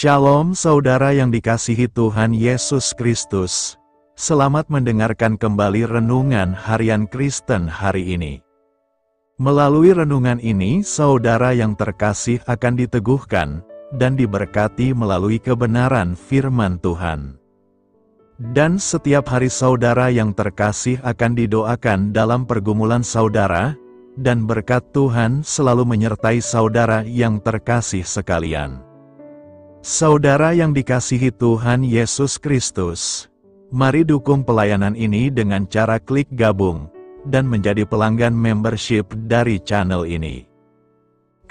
Shalom saudara yang dikasihi Tuhan Yesus Kristus. Selamat mendengarkan kembali renungan harian Kristen hari ini. Melalui renungan ini, saudara yang terkasih akan diteguhkan dan diberkati melalui kebenaran firman Tuhan. Dan setiap hari saudara yang terkasih akan didoakan dalam pergumulan saudara, dan berkat Tuhan selalu menyertai saudara yang terkasih sekalian. Saudara yang dikasihi Tuhan Yesus Kristus, mari dukung pelayanan ini dengan cara klik gabung dan menjadi pelanggan membership dari channel ini.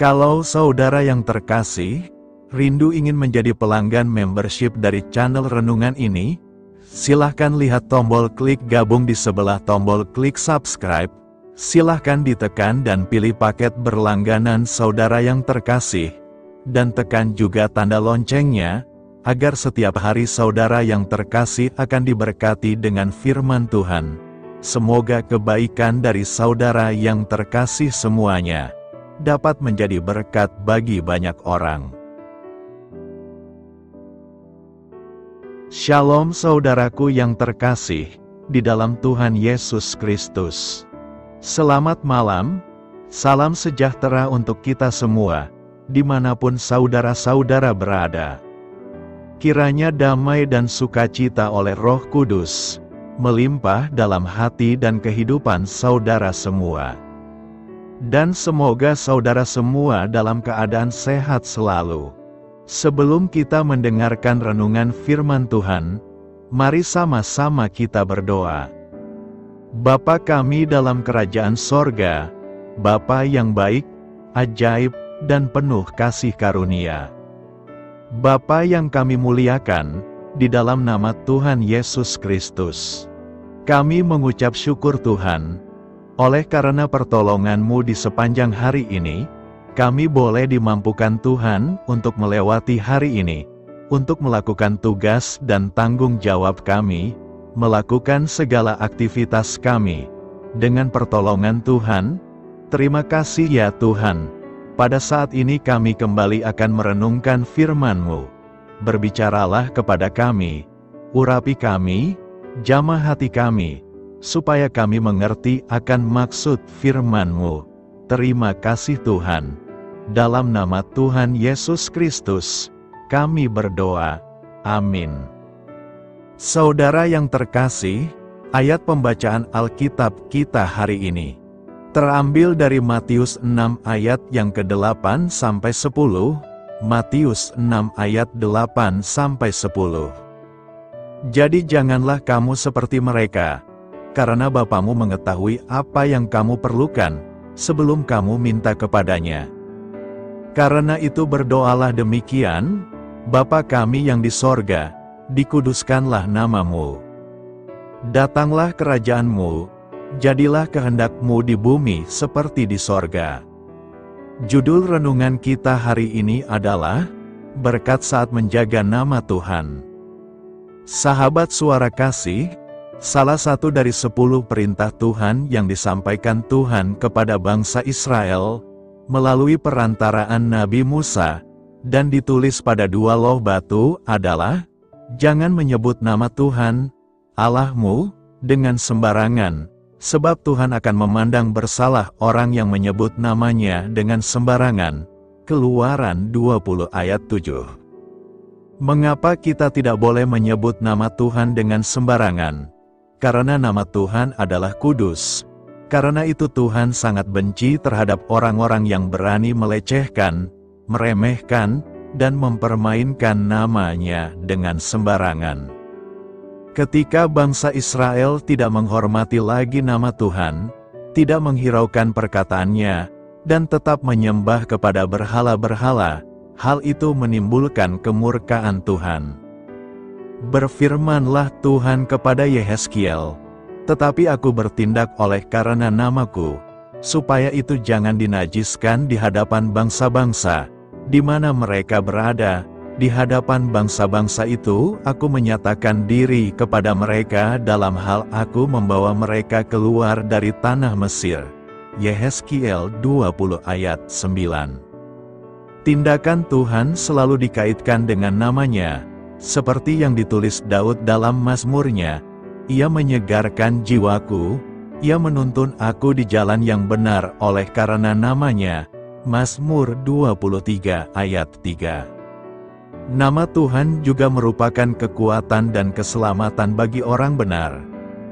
Kalau saudara yang terkasih, rindu ingin menjadi pelanggan membership dari channel renungan ini, silahkan lihat tombol klik gabung di sebelah tombol klik subscribe, silahkan ditekan dan pilih paket berlangganan saudara yang terkasih, dan tekan juga tanda loncengnya, agar setiap hari saudara yang terkasih akan diberkati dengan firman Tuhan. Semoga kebaikan dari saudara yang terkasih semuanya dapat menjadi berkat bagi banyak orang. Shalom saudaraku yang terkasih di dalam Tuhan Yesus Kristus. Selamat malam, salam sejahtera untuk kita semua, dimanapun saudara-saudara berada. Kiranya damai dan sukacita oleh Roh Kudus melimpah dalam hati dan kehidupan saudara semua. Dan semoga saudara semua dalam keadaan sehat selalu. Sebelum kita mendengarkan renungan firman Tuhan, mari sama-sama kita berdoa. Bapa kami dalam kerajaan sorga, Bapa yang baik, ajaib, dan penuh kasih karunia. Bapa yang kami muliakan, di dalam nama Tuhan Yesus Kristus, kami mengucap syukur Tuhan, oleh karena pertolongan-Mu di sepanjang hari ini, kami boleh dimampukan Tuhan untuk melewati hari ini, untuk melakukan tugas dan tanggung jawab kami, melakukan segala aktivitas kami. Dengan pertolongan Tuhan, terima kasih ya Tuhan. Pada saat ini kami kembali akan merenungkan firman-Mu. Berbicaralah kepada kami, urapi kami, jamah hati kami, supaya kami mengerti akan maksud firman-Mu. Terima kasih Tuhan. Dalam nama Tuhan Yesus Kristus, kami berdoa. Amin. Saudara yang terkasih, ayat pembacaan Alkitab kita hari ini terambil dari Matius 6 ayat yang ke-8 sampai 10, Matius 6 ayat 8 sampai 10. Jadi janganlah kamu seperti mereka, karena Bapamu mengetahui apa yang kamu perlukan, sebelum kamu minta kepadanya. Karena itu berdoalah demikian, Bapa kami yang di sorga, dikuduskanlah nama-Mu. Datanglah kerajaan-Mu, jadilah kehendak-Mu di bumi seperti di sorga. Judul renungan kita hari ini adalah, berkat saat menjaga nama Tuhan. Sahabat suara kasih, salah satu dari 10 perintah Tuhan yang disampaikan Tuhan kepada bangsa Israel, melalui perantaraan Nabi Musa, dan ditulis pada 2 loh batu adalah, jangan menyebut nama Tuhan, Allahmu, dengan sembarangan, sebab Tuhan akan memandang bersalah orang yang menyebut namanya dengan sembarangan. Keluaran 20 ayat 7. Mengapa kita tidak boleh menyebut nama Tuhan dengan sembarangan? Karena nama Tuhan adalah kudus. Karena itu Tuhan sangat benci terhadap orang-orang yang berani melecehkan, meremehkan, dan mempermainkan namanya dengan sembarangan. Ketika bangsa Israel tidak menghormati lagi nama Tuhan, tidak menghiraukan perkataannya, dan tetap menyembah kepada berhala-berhala, hal itu menimbulkan kemurkaan Tuhan. Berfirmanlah Tuhan kepada Yehezkiel, tetapi aku bertindak oleh karena namaku, supaya itu jangan dinajiskan di hadapan bangsa-bangsa, di mana mereka berada. Di hadapan bangsa-bangsa itu, aku menyatakan diri kepada mereka dalam hal aku membawa mereka keluar dari tanah Mesir. Yehezkiel 20 ayat 9. Tindakan Tuhan selalu dikaitkan dengan namanya, seperti yang ditulis Daud dalam Mazmurnya, "Ia menyegarkan jiwaku, Ia menuntun aku di jalan yang benar oleh karena namanya." Mazmur 23 ayat 3. Nama Tuhan juga merupakan kekuatan dan keselamatan bagi orang benar.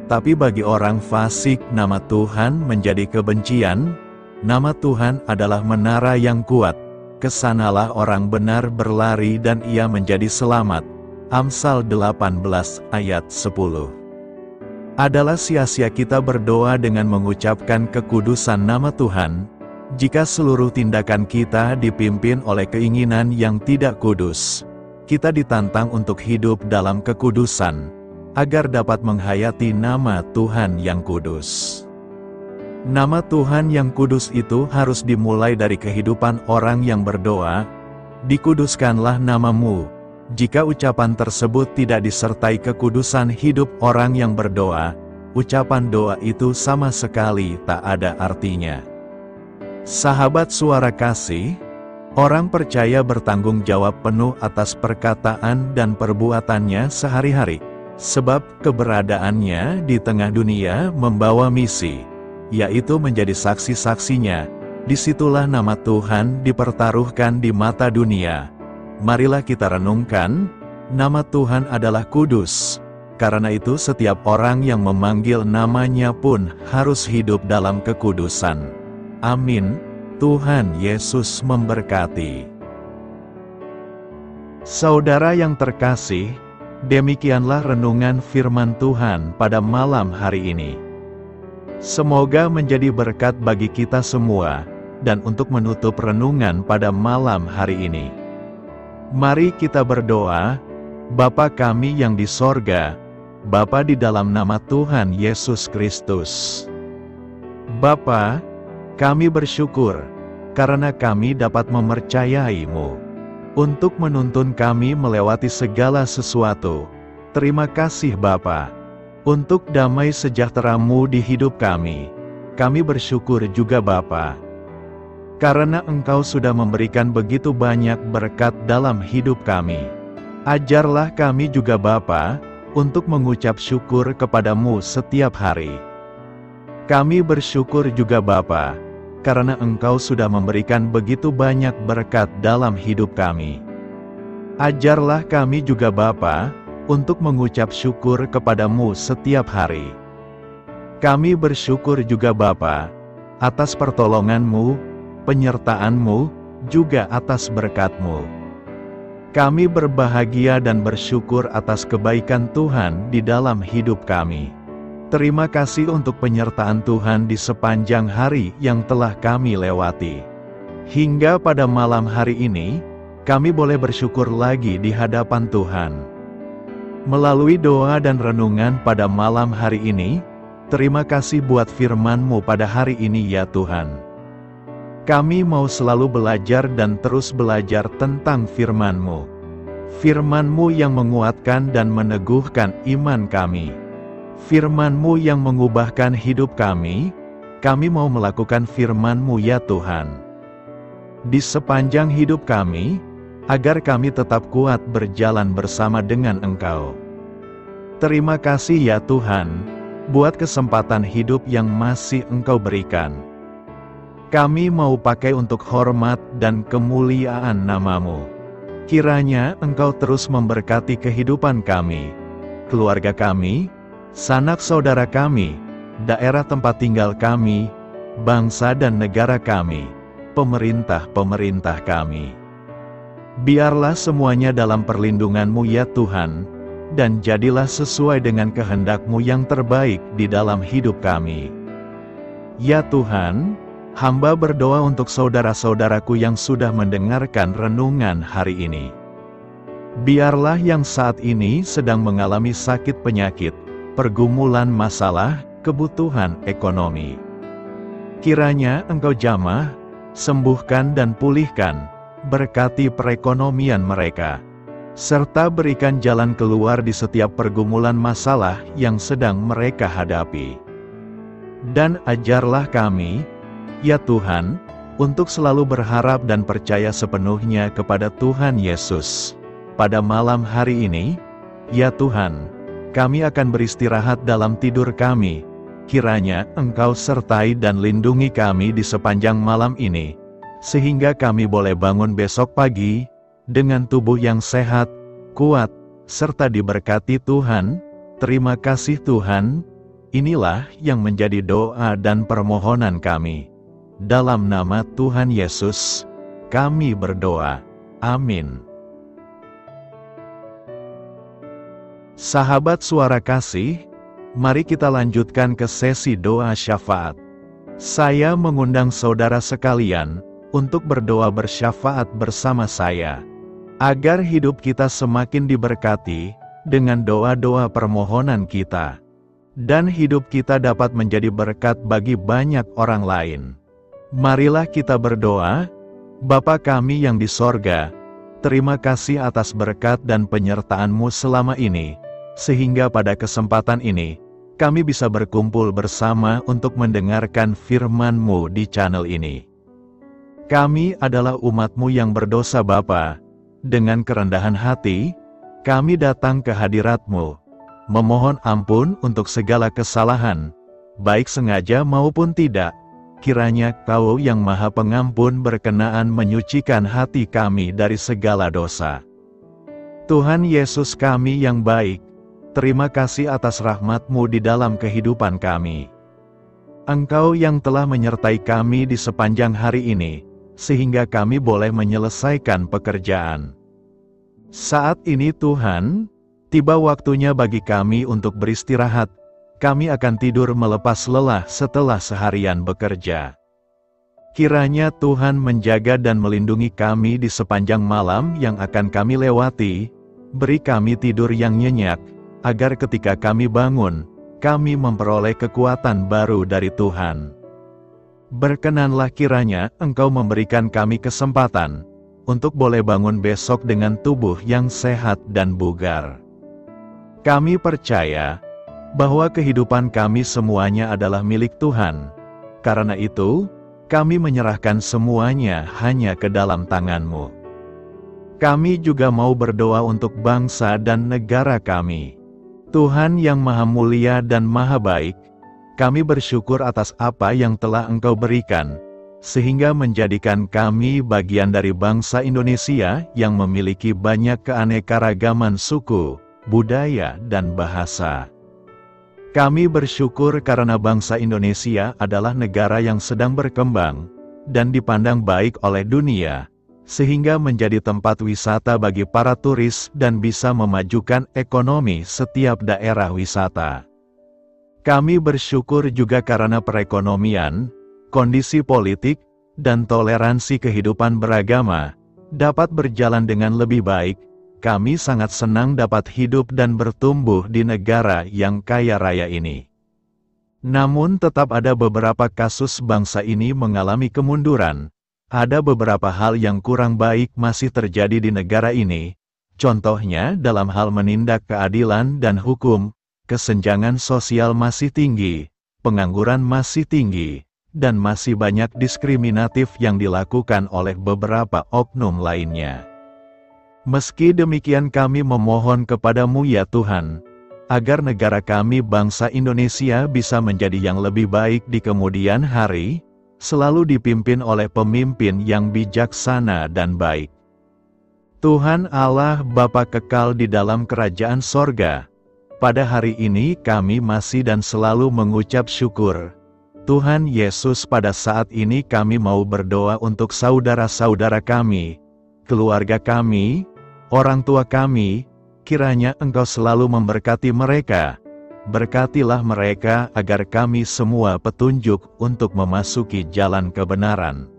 Tapi bagi orang fasik, nama Tuhan menjadi kebencian. Nama Tuhan adalah menara yang kuat. Kesanalah orang benar berlari dan ia menjadi selamat. Amsal 18 ayat 10. Adalah sia-sia kita berdoa dengan mengucapkan kekudusan nama Tuhan, jika seluruh tindakan kita dipimpin oleh keinginan yang tidak kudus. Kita ditantang untuk hidup dalam kekudusan, agar dapat menghayati nama Tuhan yang kudus. Nama Tuhan yang kudus itu harus dimulai dari kehidupan orang yang berdoa. "Dikuduskanlah namamu." Jika ucapan tersebut tidak disertai kekudusan hidup orang yang berdoa, ucapan doa itu sama sekali tak ada artinya. Sahabat Suara Kasih, orang percaya bertanggung jawab penuh atas perkataan dan perbuatannya sehari-hari, sebab keberadaannya di tengah dunia membawa misi, yaitu menjadi saksi-saksinya. Disitulah nama Tuhan dipertaruhkan di mata dunia. Marilah kita renungkan, nama Tuhan adalah kudus. Karena itu setiap orang yang memanggil namanya pun harus hidup dalam kekudusan. Amin. Tuhan Yesus memberkati. Saudara yang terkasih, demikianlah renungan firman Tuhan pada malam hari ini. Semoga menjadi berkat bagi kita semua, dan untuk menutup renungan pada malam hari ini, mari kita berdoa. Bapa kami yang di sorga, Bapa di dalam nama Tuhan Yesus Kristus. Bapa, kami bersyukur, karena kami dapat mempercayai-Mu, untuk menuntun kami melewati segala sesuatu. Terima kasih Bapa, untuk damai sejahtera-Mu di hidup kami. Kami bersyukur juga Bapa, karena Engkau sudah memberikan begitu banyak berkat dalam hidup kami. Ajarlah kami juga Bapa, untuk mengucap syukur kepadamu setiap hari. Kami bersyukur juga Bapa, karena Engkau sudah memberikan begitu banyak berkat dalam hidup kami. Ajarlah kami juga Bapa, untuk mengucap syukur kepadamu setiap hari. Kami bersyukur juga Bapa, atas pertolongan-Mu, penyertaan-Mu, juga atas berkat-Mu. Kami berbahagia dan bersyukur atas kebaikan Tuhan di dalam hidup kami. Terima kasih untuk penyertaan Tuhan di sepanjang hari yang telah kami lewati. Hingga pada malam hari ini, kami boleh bersyukur lagi di hadapan Tuhan. Melalui doa dan renungan pada malam hari ini, terima kasih buat firman-Mu pada hari ini ya Tuhan. Kami mau selalu belajar dan terus belajar tentang firman-Mu. Firman-Mu yang menguatkan dan meneguhkan iman kami. Firman-Mu yang mengubahkan hidup kami mau melakukan firman-Mu ya Tuhan. Di sepanjang hidup kami, agar kami tetap kuat berjalan bersama dengan Engkau. Terima kasih ya Tuhan, buat kesempatan hidup yang masih Engkau berikan. Kami mau pakai untuk hormat dan kemuliaan nama-Mu. Kiranya Engkau terus memberkati kehidupan kami, keluarga kami, sanak saudara kami, daerah tempat tinggal kami, bangsa dan negara kami, pemerintah-pemerintah kami. Biarlah semuanya dalam perlindungan-Mu ya Tuhan, dan jadilah sesuai dengan kehendak-Mu yang terbaik di dalam hidup kami. Ya Tuhan, hamba berdoa untuk saudara-saudaraku yang sudah mendengarkan renungan hari ini. Biarlah yang saat ini sedang mengalami sakit penyakit, pergumulan masalah, kebutuhan ekonomi. Kiranya Engkau jamah, sembuhkan dan pulihkan, berkati perekonomian mereka, serta berikan jalan keluar di setiap pergumulan masalah yang sedang mereka hadapi. Dan ajarlah kami, ya Tuhan, untuk selalu berharap dan percaya sepenuhnya kepada Tuhan Yesus. Pada malam hari ini, ya Tuhan, kami akan beristirahat dalam tidur kami. Kiranya Engkau sertai dan lindungi kami di sepanjang malam ini, sehingga kami boleh bangun besok pagi dengan tubuh yang sehat, kuat, serta diberkati Tuhan. Terima kasih Tuhan. Inilah yang menjadi doa dan permohonan kami. Dalam nama Tuhan Yesus, kami berdoa. Amin. Sahabat Suara Kasih, mari kita lanjutkan ke sesi doa syafaat. Saya mengundang saudara sekalian untuk berdoa bersyafaat bersama saya, agar hidup kita semakin diberkati dengan doa-doa permohonan kita, dan hidup kita dapat menjadi berkat bagi banyak orang lain. Marilah kita berdoa. Bapa kami yang di sorga, terima kasih atas berkat dan penyertaan-Mu selama ini, sehingga pada kesempatan ini, kami bisa berkumpul bersama untuk mendengarkan firman-Mu di channel ini. Kami adalah umat-Mu yang berdosa Bapa. Dengan kerendahan hati, kami datang ke hadirat-Mu, memohon ampun untuk segala kesalahan, baik sengaja maupun tidak. Kiranya Kau yang Maha Pengampun berkenaan menyucikan hati kami dari segala dosa. Tuhan Yesus kami yang baik, terima kasih atas rahmat-Mu di dalam kehidupan kami. Engkau yang telah menyertai kami di sepanjang hari ini, sehingga kami boleh menyelesaikan pekerjaan. Saat ini Tuhan, tiba waktunya bagi kami untuk beristirahat. Kami akan tidur melepas lelah setelah seharian bekerja. Kiranya Tuhan menjaga dan melindungi kami di sepanjang malam yang akan kami lewati. Beri kami tidur yang nyenyak, agar ketika kami bangun, kami memperoleh kekuatan baru dari Tuhan. Berkenanlah kiranya Engkau memberikan kami kesempatan untuk boleh bangun besok dengan tubuh yang sehat dan bugar. Kami percaya bahwa kehidupan kami semuanya adalah milik Tuhan. Karena itu, kami menyerahkan semuanya hanya ke dalam tangan-Mu. Kami juga mau berdoa untuk bangsa dan negara kami. Tuhan yang Maha Mulia dan Maha Baik, kami bersyukur atas apa yang telah Engkau berikan, sehingga menjadikan kami bagian dari bangsa Indonesia yang memiliki banyak keanekaragaman suku, budaya, dan bahasa. Kami bersyukur karena bangsa Indonesia adalah negara yang sedang berkembang dan dipandang baik oleh dunia, sehingga menjadi tempat wisata bagi para turis dan bisa memajukan ekonomi setiap daerah wisata. Kami bersyukur juga karena perekonomian, kondisi politik, dan toleransi kehidupan beragama dapat berjalan dengan lebih baik. Kami sangat senang dapat hidup dan bertumbuh di negara yang kaya raya ini. Namun tetap ada beberapa kasus bangsa ini mengalami kemunduran. Ada beberapa hal yang kurang baik masih terjadi di negara ini. Contohnya dalam hal menindak keadilan dan hukum, kesenjangan sosial masih tinggi, pengangguran masih tinggi, dan masih banyak diskriminatif yang dilakukan oleh beberapa oknum lainnya. Meski demikian kami memohon kepada-Mu ya Tuhan, agar negara kami bangsa Indonesia bisa menjadi yang lebih baik di kemudian hari, selalu dipimpin oleh pemimpin yang bijaksana dan baik. Tuhan Allah Bapa kekal di dalam kerajaan sorga, pada hari ini kami masih dan selalu mengucap syukur. Tuhan Yesus, pada saat ini kami mau berdoa untuk saudara-saudara kami, keluarga kami, orang tua kami. Kiranya Engkau selalu memberkati mereka. Berkatilah mereka agar kami semua petunjuk untuk memasuki jalan kebenaran.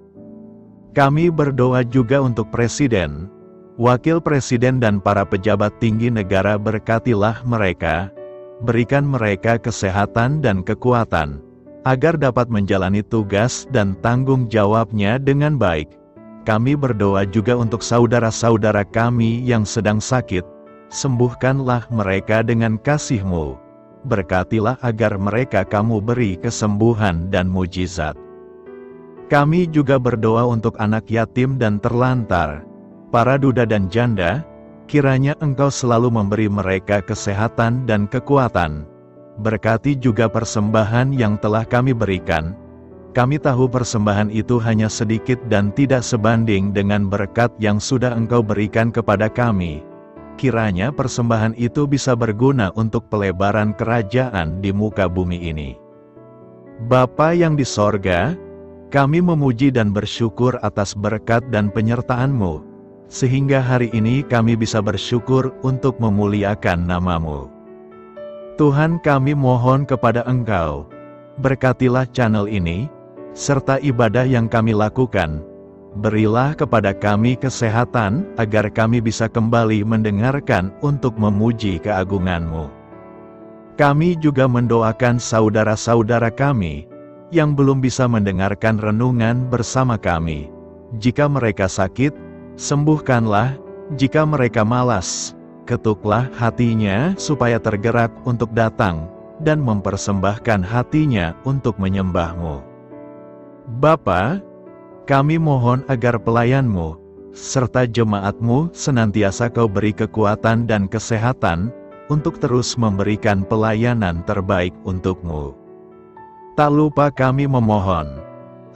Kami berdoa juga untuk Presiden, Wakil Presiden dan para pejabat tinggi negara. Berkatilah mereka, berikan mereka kesehatan dan kekuatan, agar dapat menjalani tugas dan tanggung jawabnya dengan baik. Kami berdoa juga untuk saudara-saudara kami yang sedang sakit. Sembuhkanlah mereka dengan kasih-Mu. Berkatilah agar mereka Kamu beri kesembuhan dan mujizat. Kami juga berdoa untuk anak yatim dan terlantar, para duda dan janda, kiranya Engkau selalu memberi mereka kesehatan dan kekuatan. Berkati juga persembahan yang telah kami berikan. Kami tahu persembahan itu hanya sedikit dan tidak sebanding dengan berkat yang sudah Engkau berikan kepada kami. Kiranya persembahan itu bisa berguna untuk pelebaran kerajaan di muka bumi ini. Bapa yang di sorga, kami memuji dan bersyukur atas berkat dan penyertaan-Mu, sehingga hari ini kami bisa bersyukur untuk memuliakan nama-Mu. Tuhan, kami mohon kepada Engkau, berkatilah channel ini, serta ibadah yang kami lakukan. Berilah kepada kami kesehatan, agar kami bisa kembali mendengarkan untuk memuji keagungan-Mu. Kami juga mendoakan saudara-saudara kami, yang belum bisa mendengarkan renungan bersama kami. Jika mereka sakit, sembuhkanlah. Jika mereka malas, ketuklah hatinya supaya tergerak untuk datang, dan mempersembahkan hatinya untuk menyembah-Mu. Bapa, kami mohon agar pelayan-Mu, serta jemaat-Mu senantiasa Kau beri kekuatan dan kesehatan, untuk terus memberikan pelayanan terbaik untuk-Mu. Tak lupa kami memohon,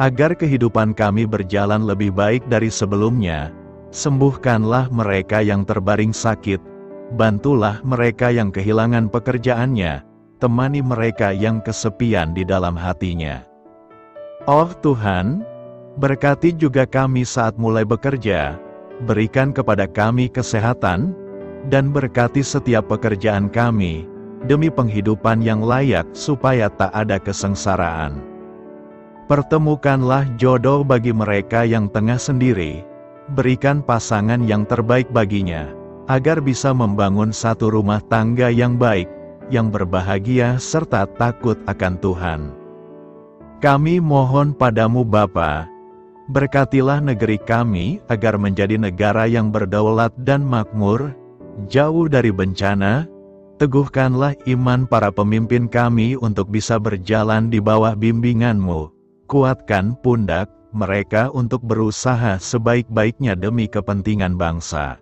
agar kehidupan kami berjalan lebih baik dari sebelumnya. Sembuhkanlah mereka yang terbaring sakit, bantulah mereka yang kehilangan pekerjaannya, temani mereka yang kesepian di dalam hatinya. Oh Tuhan, berkati juga kami saat mulai bekerja, berikan kepada kami kesehatan, dan berkati setiap pekerjaan kami, demi penghidupan yang layak supaya tak ada kesengsaraan. Pertemukanlah jodoh bagi mereka yang tengah sendiri, berikan pasangan yang terbaik baginya, agar bisa membangun satu rumah tangga yang baik, yang berbahagia serta takut akan Tuhan. Kami mohon padamu Bapa, berkatilah negeri kami agar menjadi negara yang berdaulat dan makmur, jauh dari bencana. Teguhkanlah iman para pemimpin kami untuk bisa berjalan di bawah bimbingan-Mu. Kuatkan pundak mereka untuk berusaha sebaik-baiknya demi kepentingan bangsa.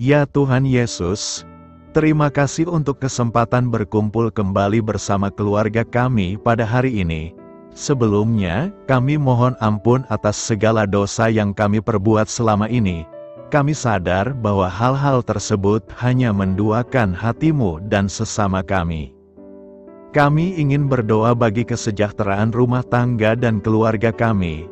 Ya Tuhan Yesus, terima kasih untuk kesempatan berkumpul kembali bersama keluarga kami pada hari ini. Sebelumnya, kami mohon ampun atas segala dosa yang kami perbuat selama ini. Kami sadar bahwa hal-hal tersebut hanya menduakan hati-Mu dan sesama kami. Kami ingin berdoa bagi kesejahteraan rumah tangga dan keluarga kami.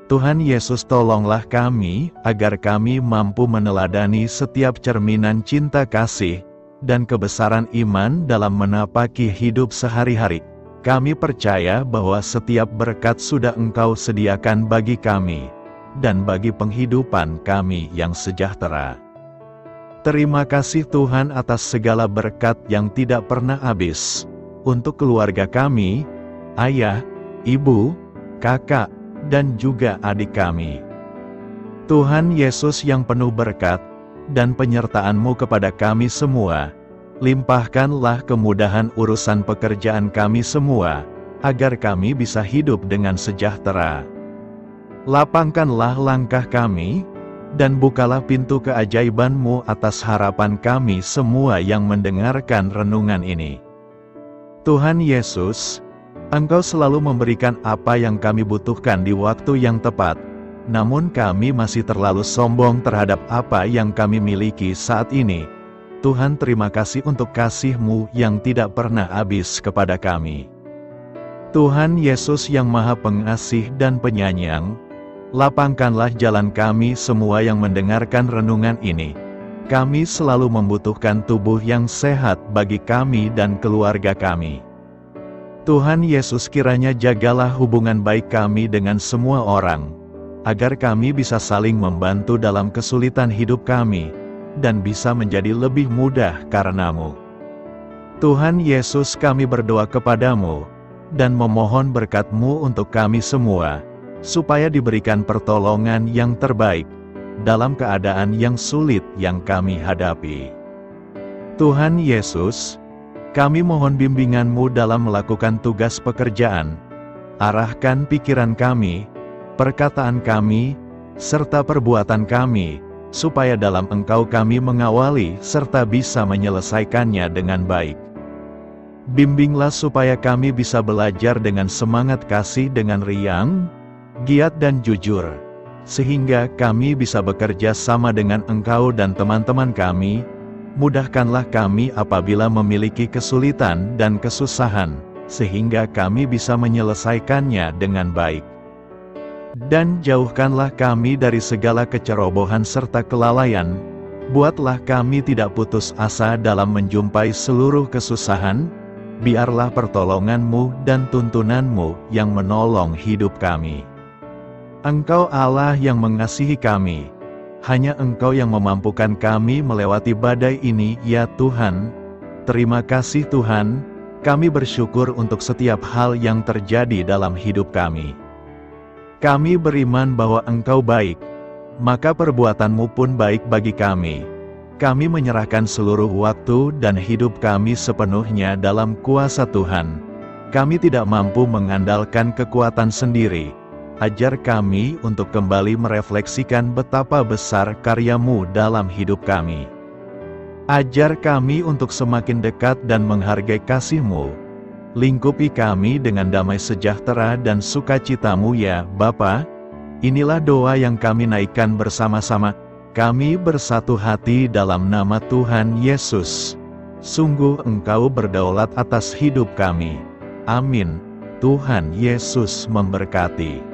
Tuhan Yesus, tolonglah kami, agar kami mampu meneladani setiap cerminan cinta kasih, dan kebesaran iman dalam menapaki hidup sehari-hari. Kami percaya bahwa setiap berkat sudah Engkau sediakan bagi kami, dan bagi penghidupan kami yang sejahtera. Terima kasih Tuhan atas segala berkat yang tidak pernah habis, untuk keluarga kami, ayah, ibu, kakak, dan juga adik kami. Tuhan Yesus yang penuh berkat, dan penyertaan-Mu kepada kami semua, limpahkanlah kemudahan urusan pekerjaan kami semua, agar kami bisa hidup dengan sejahtera. Lapangkanlah langkah kami, dan bukalah pintu keajaiban-Mu atas harapan kami semua yang mendengarkan renungan ini. Tuhan Yesus, Engkau selalu memberikan apa yang kami butuhkan di waktu yang tepat, namun kami masih terlalu sombong terhadap apa yang kami miliki saat ini. Tuhan, terima kasih untuk kasih-Mu yang tidak pernah habis kepada kami. Tuhan Yesus yang Maha Pengasih dan Penyayang, lapangkanlah jalan kami semua yang mendengarkan renungan ini. Kami selalu membutuhkan tubuh yang sehat bagi kami dan keluarga kami. Tuhan Yesus, kiranya jagalah hubungan baik kami dengan semua orang, agar kami bisa saling membantu dalam kesulitan hidup kami, dan bisa menjadi lebih mudah karena-Mu. Tuhan Yesus, kami berdoa kepadamu, dan memohon berkat-Mu untuk kami semua, supaya diberikan pertolongan yang terbaik, dalam keadaan yang sulit yang kami hadapi. Tuhan Yesus, kami mohon bimbingan-Mu dalam melakukan tugas pekerjaan. Arahkan pikiran kami, perkataan kami, serta perbuatan kami, supaya dalam Engkau kami mengawali serta bisa menyelesaikannya dengan baik. Bimbinglah supaya kami bisa belajar dengan semangat kasih dengan riang, giat dan jujur, sehingga kami bisa bekerja sama dengan Engkau dan teman-teman kami. Mudahkanlah kami apabila memiliki kesulitan dan kesusahan, sehingga kami bisa menyelesaikannya dengan baik. Dan jauhkanlah kami dari segala kecerobohan serta kelalaian. Buatlah kami tidak putus asa dalam menjumpai seluruh kesusahan. Biarlah pertolongan-Mu dan tuntunan-Mu yang menolong hidup kami. Engkau Allah yang mengasihi kami. Hanya Engkau yang memampukan kami melewati badai ini, ya Tuhan. Terima kasih Tuhan, kami bersyukur untuk setiap hal yang terjadi dalam hidup kami. Kami beriman bahwa Engkau baik, maka perbuatan-Mu pun baik bagi kami. Kami menyerahkan seluruh waktu dan hidup kami sepenuhnya dalam kuasa Tuhan. Kami tidak mampu mengandalkan kekuatan sendiri. Ajar kami untuk kembali merefleksikan betapa besar karya-Mu dalam hidup kami. Ajar kami untuk semakin dekat dan menghargai kasih-Mu. Lingkupi kami dengan damai sejahtera dan sukacita-Mu ya Bapa. Inilah doa yang kami naikkan bersama-sama. Kami bersatu hati dalam nama Tuhan Yesus. Sungguh Engkau berdaulat atas hidup kami. Amin. Tuhan Yesus memberkati.